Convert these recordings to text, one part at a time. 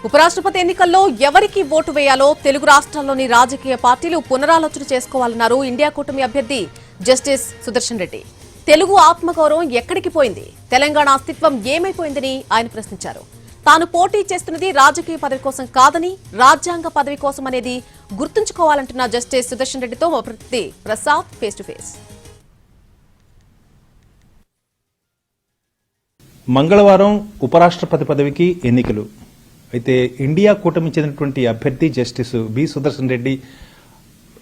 ఉపరాష్ట్రపతి ఎన్నికల్లో ఎవరికి ఓటు వేయాలో తెలుగు రాష్ట్రాల్లోని రాజకీయ పార్టీలు పునరాలోచన చేసుకోవాలన్నారు ఇండియా కూటమి అభ్యర్థి జస్టిస్ సుదర్శన్ రెడ్డి. తెలుగు ఆత్మగౌరవం ఎక్కడికి పోయింది, తెలంగాణ అస్తిత్వం ఏమైపోయిందని ఆయన ప్రశ్నించారు. తాను పోటీ చేస్తున్నది రాజకీయ పదవి కోసం కాదని రాజ్యాంగ పదవి కోసం అనేది గుర్తుంచుకోవాలంటున్న జస్టిస్ సుదర్శన్ రెడ్డితో మా ప్రతినిధి ప్రసాద్ ఫేస్ టు ఫేస్. మంగళవారం ఉపరాష్ట్రపతి పదవికి ఎన్నికలు. అయితే ఇండియా కూటమి చెందినటువంటి అభ్యర్థి justice B Sudarshan Reddy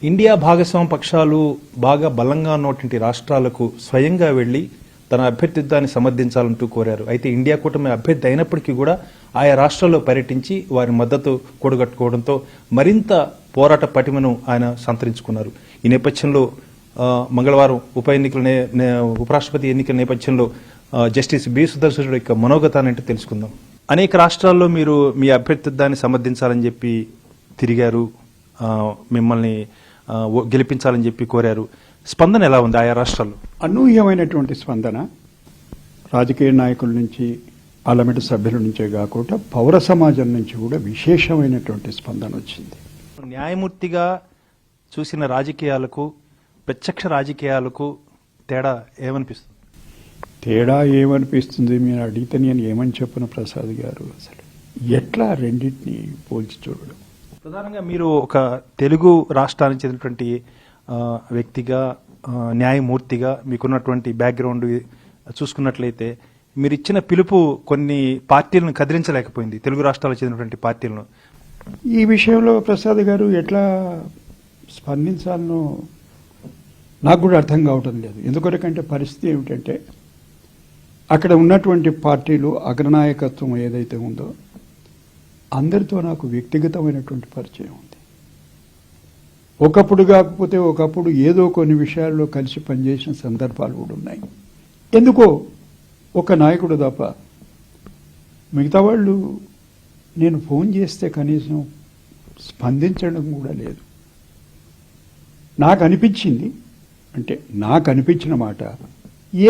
India భాగస్వామ్య పక్షాలు బాగా బలంగా ఉన్నటువంటి రాష్ట్రాలకు స్వయంగా వెళ్లి తన అభ్యర్థిత్వాన్ని సమర్థించాలంటూ కోరారు. అయితే ఇండియా కూటమి అభ్యర్థి అయినప్పటికీ కూడా ఆయా రాష్ట్రాల్లో పర్యటించి వారి మద్దతు కూడగట్టుకోవడంతో మరింత పోరాట పటిమను ఆయన సంతరించుకున్నారు. ఈ నేపథ్యంలో మంగళవారం ఉపరాష్ట్రపతి ఎన్నికల నేపథ్యంలో జస్టిస్ బి సుదర్శన్ రెడ్డి యొక్క మనోగతాన్ని తెలుసుకుందాం. అనేక రాష్ట్రాల్లో మీరు మీ అభ్యర్థిత్వాన్ని సమర్థించాలని చెప్పి తిరిగారు, మిమ్మల్ని గెలిపించాలని చెప్పి కోరారు. స్పందన ఎలా ఉంది ఆయా రాష్ట్రాల్లో? అనూహ్యమైనటువంటి స్పందన రాజకీయ నాయకుల నుంచి, పార్లమెంటు సభ్యుల నుంచే కాకుండా పౌర సమాజం నుంచి కూడా విశేషమైనటువంటి స్పందన వచ్చింది. న్యాయమూర్తిగా చూసిన రాజకీయాలకు ప్రత్యక్ష రాజకీయాలకు తేడా ఏమనిపిస్తుంది? తేడా ఏమనిపిస్తుంది మీరు అడిగితే నేను ఏమని చెప్పను ప్రసాద్ గారు. అసలు ఎట్లా రెండింటిని పోల్చి చూడడం. ప్రధానంగా మీరు ఒక తెలుగు రాష్ట్రానికి చెందినటువంటి వ్యక్తిగా, న్యాయమూర్తిగా మీకున్నటువంటి బ్యాక్గ్రౌండ్ చూసుకున్నట్లయితే మీరు ఇచ్చిన పిలుపు కొన్ని పార్టీలను కదిలించలేకపోయింది, తెలుగు రాష్ట్రాలకు చెందినటువంటి పార్టీలను. ఈ విషయంలో ప్రసాద్ గారు ఎట్లా స్పందించాలనో నాకు కూడా అర్థం కావటం లేదు. ఎందుకంటే పరిస్థితి ఏమిటంటే అక్కడ ఉన్నటువంటి పార్టీలు అగ్రనాయకత్వం ఏదైతే ఉందో అందరితో నాకు వ్యక్తిగతమైనటువంటి పరిచయం ఉంది. ఒకప్పుడు కాకపోతే ఒకప్పుడు ఏదో కొన్ని విషయాల్లో కలిసి పనిచేసిన సందర్భాలు కూడా ఉన్నాయి. ఎందుకో ఒక నాయకుడు తప్ప మిగతా వాళ్ళు నేను ఫోన్ చేస్తే కనీసం స్పందించడం కూడా లేదు. నాకు అనిపించిన మాట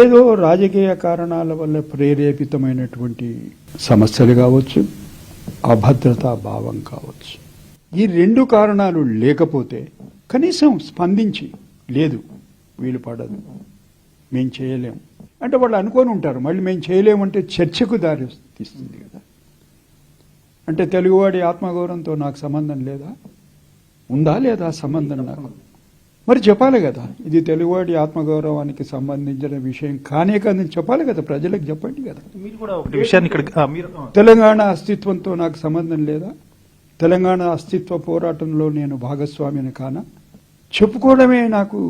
ఏదో రాజకీయ కారణాల వల్ల ప్రేరేపితమైనటువంటి సమస్యలు కావచ్చు, అభద్రతా భావం కావచ్చు. ఈ రెండు కారణాలు లేకపోతే కనీసం స్పందించి లేదు వీలు పడదు, మేం చేయలేము అంటే వాళ్ళు అనుకొని ఉంటారు. మళ్ళీ మేము చేయలేమంటే చర్చకు దారి తీస్తుంది కదా. అంటే తెలుగువాడి ఆత్మగౌరవంతో నాకు సంబంధం లేదా? ఉందా లేదా సంబంధం? నాకు మరి చెప్పాలి కదా, ఇది తెలుగువాడి ఆత్మగౌరవానికి సంబంధించిన విషయం కానే కాదని చెప్పాలి కదా, ప్రజలకు చెప్పండి కదా. మీరు కూడా ఒక విషయాన్ని తెలంగాణ అస్తిత్వంతో నాకు సంబంధం లేదా? తెలంగాణ అస్తిత్వ పోరాటంలో నేను భాగస్వామిని కానా? చెప్పుకోవడమే నాకు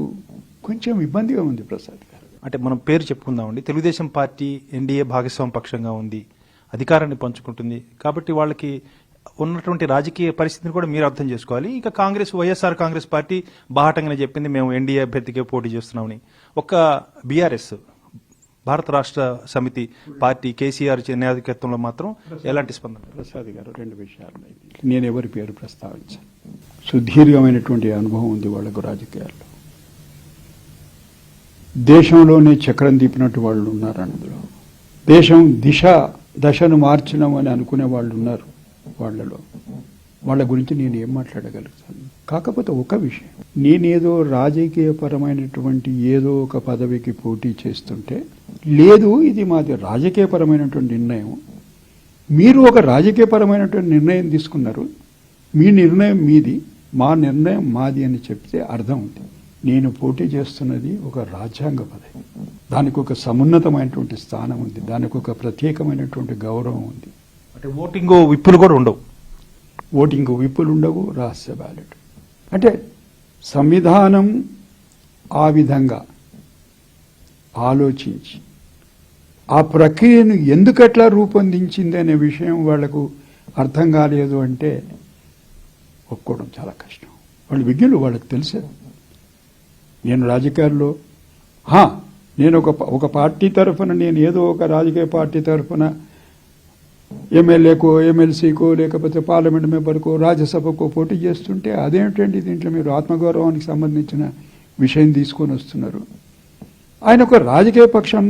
కొంచెం ఇబ్బందిగా ఉంది ప్రసాద్ గారు. అంటే మనం పేరు చెప్పుకుందామండి. తెలుగుదేశం పార్టీ ఎన్డీఏ భాగస్వామ్య పక్షంగా ఉంది, అధికారాన్ని పంచుకుంటుంది. కాబట్టి వాళ్ళకి ఉన్నటువంటి రాజకీయ పరిస్థితిని కూడా మీరు అర్థం చేసుకోవాలి. ఇక వైఎస్ఆర్ కాంగ్రెస్ పార్టీ బాహటంగానే చెప్పింది మేము ఎన్డీఏ అభ్యర్థికే పోటీ చేస్తున్నామని. ఒక బీఆర్ఎస్ భారత రాష్ట్ర సమితి పార్టీ కేసీఆర్ నాయకత్వంలో మాత్రం ఎలాంటి స్పందన? ప్రసాద్ గారు, రెండు విషయాలు నేను ఎవరి పేరు ప్రస్తావించాను. సుదీర్ఘమైనటువంటి అనుభవం ఉంది వాళ్లకు రాజకీయాల్లో. దేశంలోనే చక్రం తిప్పినట్టు వాళ్ళు ఉన్నారు. అందులో దేశం దశను మార్చినామని అనుకునే వాళ్ళు ఉన్నారు. వాళ్ళ గురించి నేను ఏం మాట్లాడగలుగుతాను? కాకపోతే ఒక విషయం, నేనేదో రాజకీయపరమైనటువంటి ఏదో ఒక పదవికి పోటీ చేస్తుంటే లేదు, ఇది మాది రాజకీయపరమైనటువంటి నిర్ణయం. మీరు ఒక రాజకీయపరమైనటువంటి నిర్ణయం తీసుకున్నారు, మీ నిర్ణయం మీది, మా నిర్ణయం మాది అని చెప్తే అర్థం ఉంది. నేను పోటీ చేస్తున్నది ఒక రాజ్యాంగ పదవి, దానికి ఒక సమున్నతమైనటువంటి స్థానం ఉంది, దానికి ఒక ప్రత్యేకమైనటువంటి గౌరవం ఉంది. అంటే ఓటింగ్ విప్పులు కూడా ఉండవు. రహస్య బ్యాలెట్ అంటే సంవిధానం ఆ విధంగా ఆలోచించి ఆ ప్రక్రియను ఎందుకట్లా రూపొందించింది అనే విషయం వాళ్లకు అర్థం కాలేదు అంటే ఒప్పుకోవడం చాలా కష్టం. వాళ్ళు విజ్ఞులు, వాళ్ళకి తెలిసేది. నేను రాజకీయాల్లో నేను ఒక పార్టీ తరఫున, నేను ఏదో ఒక రాజకీయ పార్టీ తరఫున ఎమ్మెల్యేకో, ఎమ్మెల్సీకో, లేకపోతే పార్లమెంట్ మెంబర్కో, రాజ్యసభకో పోటీ చేస్తుంటే అదేమిటండి, దీంట్లో మీరు ఆత్మగౌరవానికి సంబంధించిన విషయం తీసుకొని వస్తున్నారు. ఆయన ఒక రాజకీయ పక్షం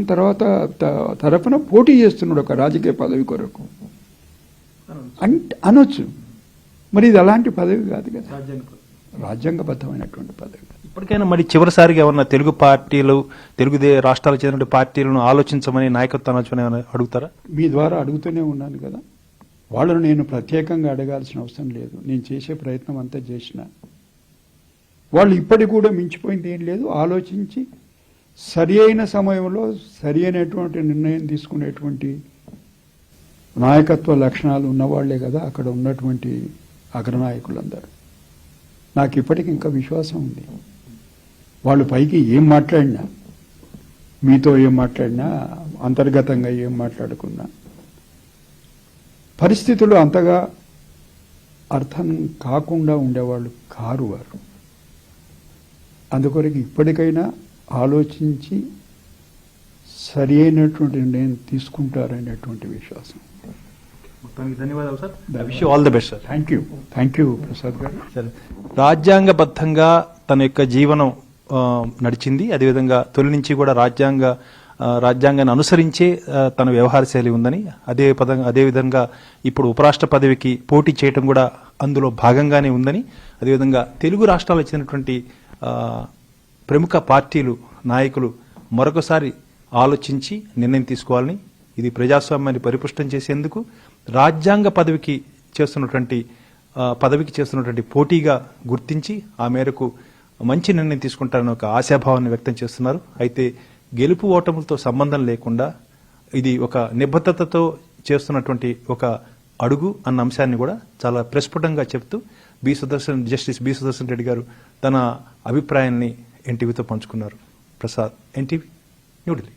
తరఫున పోటీ చేస్తున్నాడు ఒక రాజకీయ పదవి కొరకు. అనొచ్చు. మరి ఇది అలాంటి పదవి కాదు కదా, రాజ్యాంగబద్ధమైనటువంటి పదవి. ఇప్పటికైనా మరి చివరిసారిగా ఏమన్నా తెలుగు పార్టీలు, రాష్ట్రాలకు చెందిన పార్టీలను ఆలోచించమని నాయకత్వాన్ని అడుగుతారా? మీ ద్వారా అడుగుతూనే ఉన్నాను కదా, వాళ్ళను నేను ప్రత్యేకంగా అడగాల్సిన అవసరం లేదు. నేను చేసే ప్రయత్నం అంతా చేసిన వాళ్ళు ఇప్పటికి కూడా మించిపోయింది ఏం లేదు. ఆలోచించి సరి అయిన సమయంలో సరి అయినటువంటి నిర్ణయం తీసుకునేటువంటి నాయకత్వ లక్షణాలు ఉన్నవాళ్లే కదా అక్కడ ఉన్నటువంటి అగ్రనాయకులందరూ. నాకు ఇప్పటికి ఇంకా విశ్వాసం ఉంది. వాళ్ళు పైకి ఏం మాట్లాడినా, మీతో ఏం మాట్లాడినా, అంతర్గతంగా ఏం మాట్లాడుకున్నా పరిస్థితులు అంతగా అర్థం కాకుండా ఉండేవాళ్ళు కారు వారు. అందుకొరకు ఇప్పటికైనా ఆలోచించి సరి అయినటువంటి నిర్ణయం తీసుకుంటారనేటువంటి విశ్వాసం. ధన్యవాదాలు sir. Wish you all the best sir. Thank you Prasad గారు. సరే, రాజ్యాంగబద్ధంగా తన యొక్క జీవనం నడిచింది. అదేవిధంగా తొలి నుంచి కూడా రాజ్యాంగాన్ని అనుసరించే తన వ్యవహార శైలి ఉందని, అదేవిధంగా ఇప్పుడు ఉపరాష్ట్ర పదవికి పోటీ చేయటం కూడా అందులో భాగంగానే ఉందని, అదేవిధంగా తెలుగు రాష్ట్రాలకు చెందినటువంటి ప్రముఖ పార్టీలు నాయకులు మరొకసారి ఆలోచించి నిర్ణయం తీసుకోవాలని, ఇది ప్రజాస్వామ్యాన్ని పరిపుష్టం చేసేందుకు రాజ్యాంగ పదవికి చేస్తున్నటువంటి పోటీగా గుర్తించి ఆ మేరకు మంచి నిర్ణయం తీసుకుంటారని ఒక ఆశాభావాన్ని వ్యక్తం చేస్తున్నారు. అయితే గెలుపు ఓటములతో సంబంధం లేకుండా ఇది ఒక నిబద్ధతతో చేస్తున్నటువంటి ఒక అడుగు అన్న అంశాన్ని కూడా చాలా ప్రస్ఫుటంగా చెప్తూ జస్టిస్ బి సుదర్శన్ రెడ్డి గారు తన అభిప్రాయాన్ని ఎన్టీవీతో పంచుకున్నారు. ప్రసాద్, ఎన్టీవీ, న్యూఢిల్లీ.